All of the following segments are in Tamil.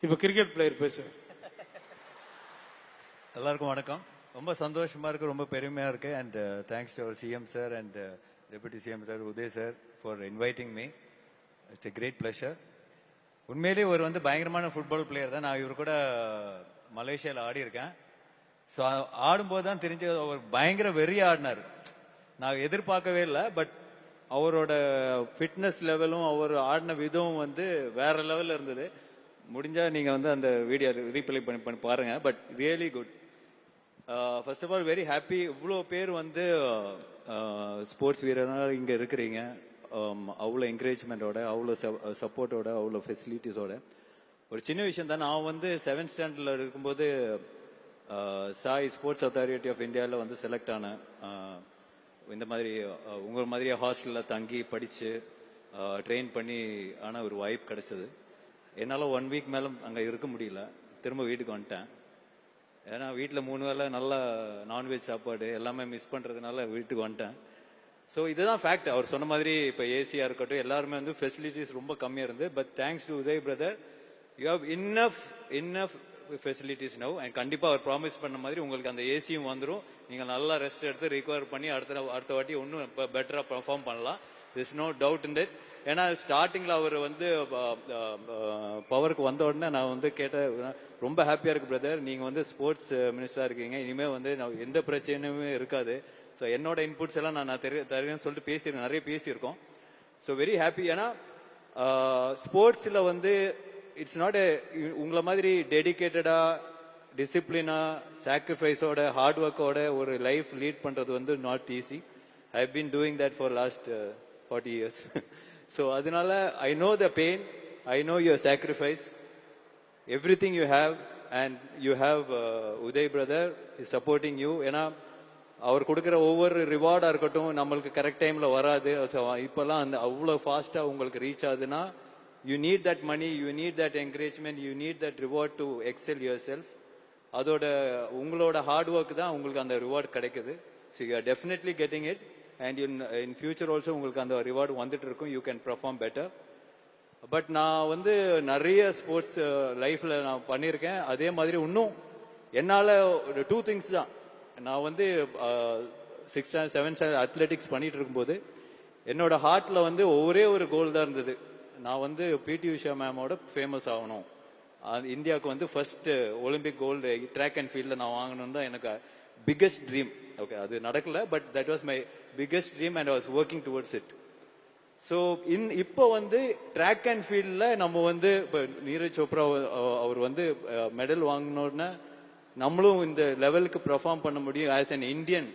இப்போ கிரிக்கெட் பிளேயர் பேசு. எல்லாருக்கும் வணக்கம். ரொம்ப சந்தோஷமா இருக்கு, ரொம்ப பெருமையா இருக்கு. And thanks to our CM sir and deputy CM sir Uday sir for inviting me. It's a great pleasure. உண்மையிலேயே ஒரு பயங்கரமான ஃபுட்பால் பிளேயர் தான். நான் இவர் கூட மலேசியாவில் ஆடி இருக்கேன். ஸோ ஆடும்போது தான் தெரிஞ்ச அவர் பயங்கர வெறியா ஆடினார். நான் எதிர்பார்க்கவே இல்லை. பட் அவரோட ஃபிட்னஸ் லெவலும் அவர் ஆடின விதமும் வேற லெவலில் இருந்தது. முடிஞ்சா நீங்க அந்த வீடியோ ரீப்ளே பண்ணி பாருங்க. But really good. First of all very happy. இவ்வளோ பேர் ஸ்போர்ட்ஸ் வீரராக இங்கே இருக்கிறீங்க. அவ்வளோ என்கரேஜ்மெண்டோட, அவ்வளோ சப்போர்ட்டோட, அவ்வளோ ஃபெசிலிட்டிஸோட. ஒரு சின்ன விஷயம் தான். நான் 7th ஸ்டாண்டர்டில் இருக்கும்போது சாய் ஸ்போர்ட்ஸ் அத்தாரிட்டி ஆஃப் இந்தியாவில் செலக்ட் ஆனேன். இந்த மாதிரி உங்கள் மாதிரியே ஹாஸ்டலில் தங்கி படித்து ட்ரெயின் பண்ணி ஆனால் ஒரு வாய்ப்பு கிடைச்சது. என்னால் 1 வீக் மேலே அங்கே இருக்க முடியல. திரும்ப வீட்டுக்கு வந்துட்டேன். ஏன்னா வீட்டில் 3 வேளை நல்லா நான்வெஜ் சாப்பாடு எல்லாமே மிஸ் பண்ணுறதுனால வீட்டுக்கு வந்துட்டேன். ஸோ இதுதான் ஃபேக்ட். அவர் சொன்ன மாதிரி இப்போ ஏசியாக இருக்கட்டும், எல்லாருமே ஃபெசிலிட்டிஸ் ரொம்ப கம்மியாக இருந்து. But thanks to Uday brother, you have enough facilities now. And கண்டிப்பாக அவர் ப்ராமிஸ் பண்ண மாதிரி உங்களுக்கு அந்த ஏசியும் வந்துடும். நீங்கள் நல்லா ரெஸ்ட் எடுத்து ரிகவர் பண்ணி அடுத்த வாட்டி இன்னும் இப்போ பெட்டராக பர்ஃபார்ம் பண்ணலாம். This no doubt in it. ஏன்னா ஸ்டார்டிங்கில் அவர் பவருக்கு வந்த உடனே நான் கேட்டேன், ரொம்ப ஹாப்பியாக இருக்கு பிரதர், நீங்கள் ஸ்போர்ட்ஸ் மினிஸ்டராக இருக்கீங்க, இனிமேல் எந்த பிரச்சனையுமே இருக்காது. ஸோ என்னோட இன்புட்ஸ் எல்லாம் நான் தருவேன்னு சொல்லிட்டு பேசியிருக்கேன், நிறைய பேசியிருக்கோம். So very happy. ஏன்னா ஸ்போர்ட்ஸில் இட்ஸ் நாட் உங்களை மாதிரி டெடிக்கேட்டடா, டிசிப்ளினா, சாக்ரிஃபைஸோட, ஹார்ட் ஒர்க்கோட ஒரு லைஃப் லீட் பண்ணுறது not easy. I have been doing that for last 40 years. So அதனால I know the pain, I know your sacrifice, everything you have, and you have Uday brother is supporting you. ஏன்னா அவர் கொடுக்குற ஒவ்வொரு ரிவார்டா இருக்கட்டும் நம்மளுக்கு கரெக்ட் டைம்ல வராது. இப்பெல்லாம் அவ்வளோ ஃபாஸ்டா உங்களுக்கு ரீச் ஆகுதுன்னா you need that money, you need that encouragement, you need that reward to excel yourself. அதோட உங்களோட ஹார்ட் ஒர்க் தான் உங்களுக்கு அந்த ரிவார்ட் கிடைக்குது. So you are definitely getting it. And in future also உங்களுக்கு அந்த ரிவார்டு வந்துட்டு இருக்கும். You can perform better. But நான் நிறைய ஸ்போர்ட்ஸ் லைஃப்ல நான் பண்ணியிருக்கேன். அதே மாதிரி இன்னும் என்னால் 2 things தான். நான் 6th and 7th standard athletics பண்ணிட்டு இருக்கும்போது என்னோட ஹார்ட்ல ஒரே ஒரு கோல் தான் இருந்தது. நான் பிடி உஷா மேமோட ஃபேமஸ் ஆகணும். இந்தியாவுக்கு first Olympic gold track and ஃபீல்டில் நான் வாங்கணும்னு தான் எனக்கு பிக்கஸ்ட் ட்ரீம். ஓகே, அது நடக்கல. But that was my biggest dream and I was working towards it. So இப்போ ட்ராக் அண்ட் ஃபீல்டில் நம்ம இப்போ நீரஜ் சோப்ரா அவர் மெடல் வாங்கினோடனே நம்மளும் இந்த லெவலுக்கு பெர்ஃபார்ம் பண்ண முடியும். ஆஸ் அன் இந்தியன்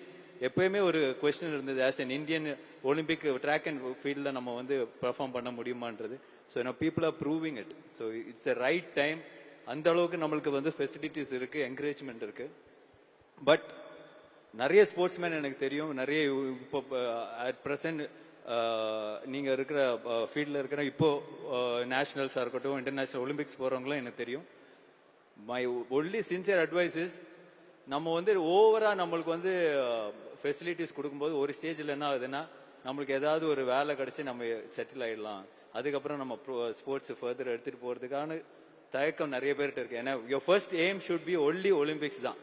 எப்பயுமே ஒரு கொஸ்டின் இருந்தது, as an Indian Olympic track and ஃபீல்டில் நம்ம பெர்ஃபார்ம் பண்ண முடியுமான்றது. So people are proving it. So it's a right time. அந்த அளவுக்கு நம்மளுக்கு ஃபெசிலிட்டிஸ் இருக்கு, என்கரேஜ்மெண்ட் இருக்கு. பட் நிறைய ஸ்போர்ட்ஸ்மேன் எனக்கு தெரியும். நிறைய இப்போ அட் ப்ரெசன்ட் நீங்க இருக்கிற ஃபீல்டில் இருக்கிற இப்போ நேஷனல்ஸாக இருக்கட்டும், இன்டர்நேஷனல் ஒலிம்பிக்ஸ் போறவங்களும் எனக்கு தெரியும். My only sincere advice is, நம்ம ஓவரா நம்மளுக்கு ஃபெசிலிட்டிஸ் கொடுக்கும்போது ஒரு ஸ்டேஜில் என்ன ஆகுதுன்னா நம்மளுக்கு ஏதாவது ஒரு வேலை கிடைச்சி நம்ம செட்டில் ஆயிடலாம். அதுக்கப்புறம் நம்ம ஸ்போர்ட்ஸ் ஃபர்தர் எடுத்துட்டு போறதுக்கான தயக்கம் நிறைய பேர்கிட்ட இருக்கு. ஏன்னா your first aim should be only Olympics தான்.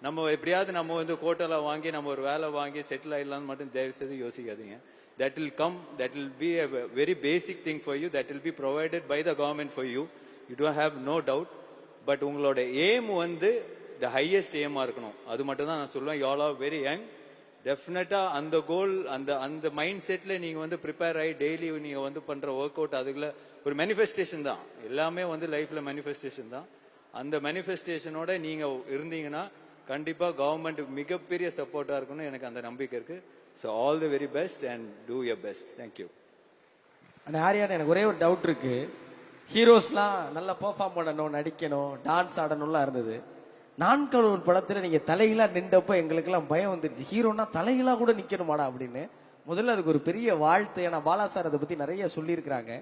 நம்ம எப்படியாவது நம்ம கோட்டால வாங்கி நம்ம ஒரு வேலை வாங்கி செட்டில் ஆயிடலாம்னு மட்டும் தயவு செய்து யோசிக்காதீங்க. That will come, that will be a very basic thing for you, that will be provided by the government for you. You don't have no doubt. But உங்களோட எய்ம் the highest aim இருக்கணும். அது மட்டும் தான் நான் சொல்லுவேன். You all are very young. டெஃபினட்டா அந்த கோல், அந்த மைண்ட் செட்ல நீங்க ப்ரிப்பேர் ஆகி டெய்லி நீங்க பண்ற ஒர்க் அவுட், அதுக்குள்ள ஒரு மேனிஃபெஸ்டேஷன் தான். எல்லாமே லைஃப்ல மேனிஃபெஸ்டேஷன் தான். அந்த மேனிஃபெஸ்டேஷனோட நீங்க இருந்தீங்கன்னா கண்டிப்பா கவர்மெண்ட் மிகப்பெரிய சப்போர்ட்டா இருக்கும்னு எனக்கு அந்த நம்பிக்கை இருக்கு. So all the very best and two your best. Thank you. Aryan, எனக்கு ஒரே ஒரு டவுட் இருக்கு. ஹீரோஸ்லாம் நல்லா பெர்ஃபார்ம் பண்ணணும், நடிக்கணும், டான்ஸ் ஆடணும்லாம் இருந்தது. நான்கால் ஒரு படத்துல நீங்க தலைகளா நின்றப்போ எங்களுக்கெல்லாம் பயம் வந்துருச்சு. ஹீரோனா தலைகளா கூட நிக்கணுமாடா அப்படின்னு. முதல்ல அதுக்கு ஒரு பெரிய வாழ்த்து. ஏன்னா பாலா சார் அதை பத்தி நிறைய சொல்லியிருக்கிறாங்க.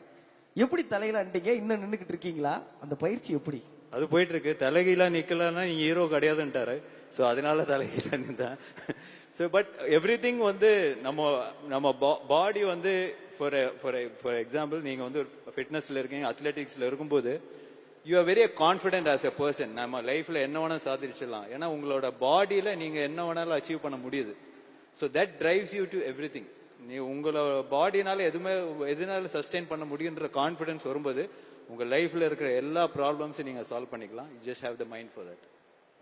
எப்படி தலைகளா நின்றீங்க? இன்னும் நின்றுகிட்டு இருக்கீங்களா? அந்த பயிற்சி எப்படி? அது போயிட்டு இருக்கு. தலைகீழா நிக்கலன்னா நீங்க ஹீரோ கிடையாதுன்ட்டாரு. ஸோ அதனால தலைகீழா நின்றேன். ஸோ பட் எவ்ரி திங் நம்ம பாடி ஃபார் எக்ஸாம்பிள் நீங்க ஃபிட்னஸ்ல இருக்கீங்க, அத்லெட்டிக்ஸ்ல இருக்கும்போது you are very confident as a person. நம்ம லைஃப்ல என்ன வேணாலும் சாதிச்சிடலாம். ஏன்னா உங்களோட பாடியில நீங்க என்ன வேணாலும் அச்சீவ் பண்ண முடியுது. So that drives you to every thing. நீ உங்களோட பாடினால எதுனால சஸ்டெயின் பண்ண முடியுன்ற கான்ஃபிடன்ஸ் வரும்போது உங்க லைஃப்ல இருக்கிற எல்லா ப்ராப்ளம்ஸும் நீங்க சால்வ் பண்ணிக்கலாம். You just have the mind for that.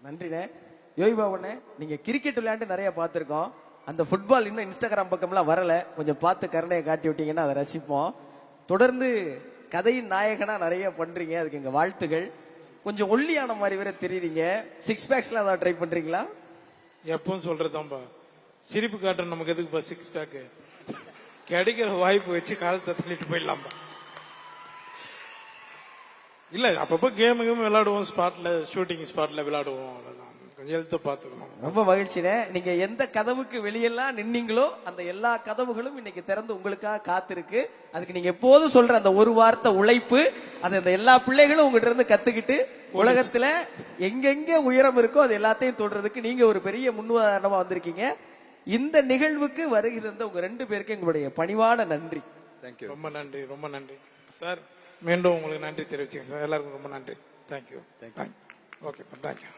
நன்றிண்ணே. யோகி பாபுண்ணே, நீங்க கிரிக்கெட் விளையாண்டு நிறைய பார்த்திருக்கோம். அந்த ஃபுட்பால் இன்னும் இன்ஸ்டாகிராம் பக்கம்லாம் வரல, கொஞ்சம் பார்த்து கருணையை காட்டி விட்டீங்கன்னா அதை ரசிப்போம். தொடர்ந்து கதையின் நாயகனா நிறைய பண்றீங்க, அதுக்கு எங்க வாழ்த்துகள். கொஞ்சம் ஒல்லியான மாதிரி வேற தெரியுறீங்க. 6 பேக்ஸ்லாம் ஏதாவது ட்ரை பண்றீங்களா? எப்பவும் சொல்றதான்பா, சிரிப்பு காட்டுற நமக்கு எதுக்குப்பா 6 பேக்? கிடைக்கிற வாய்ப்பு வச்சு காலத்தை தள்ளிட்டு போயிடலாம்பா. இல்ல அப்பப்போ கேம் விளையாடுவோம், ஸ்பாட்ல ஷூட்டிங் ஸ்பாட்ல விளையாடுவோம், அவ்வளவுதான். கொஞ்சம் ஹெல்த்தை பார்த்துக்கணும். ரொம்ப மகிழ்ச்சினே. நீங்க எந்த கதவுக்கு வெளியெல்லாம் நின்னீங்களோ அந்த எல்லா கதவுகளும் இன்னைக்கு திறந்து உங்களுக்காக காத்திருக்கு. அதுக்கு நீங்க எப்போதும் சொல்ற அந்த ஒரு வார்த்தை உழைப்பு, அது அந்த எல்லா பிள்ளைகளும் உங்ககிட்ட இருந்து கத்துக்கிட்டு உலகத்துல எங்கெங்க உயரம் இருக்கோ அது எல்லாத்தையும் தொடுறதுக்கு நீங்க ஒரு பெரிய முன்னுதாரணமா வந்திருக்கீங்க. இந்த நிகழ்வுக்கு வருகை தந்த உங்க 2 பேருக்கு எங்களுடைய பணிவான நன்றி. தேங்க்யூ. ரொம்ப நன்றி, ரொம்ப நன்றி சார். மீண்டும் உங்களுக்கு நன்றி தெரிவிச்சுங்க சார். எல்லாருக்கும் ரொம்ப நன்றி. தேங்க்யூ. Okay, thank you.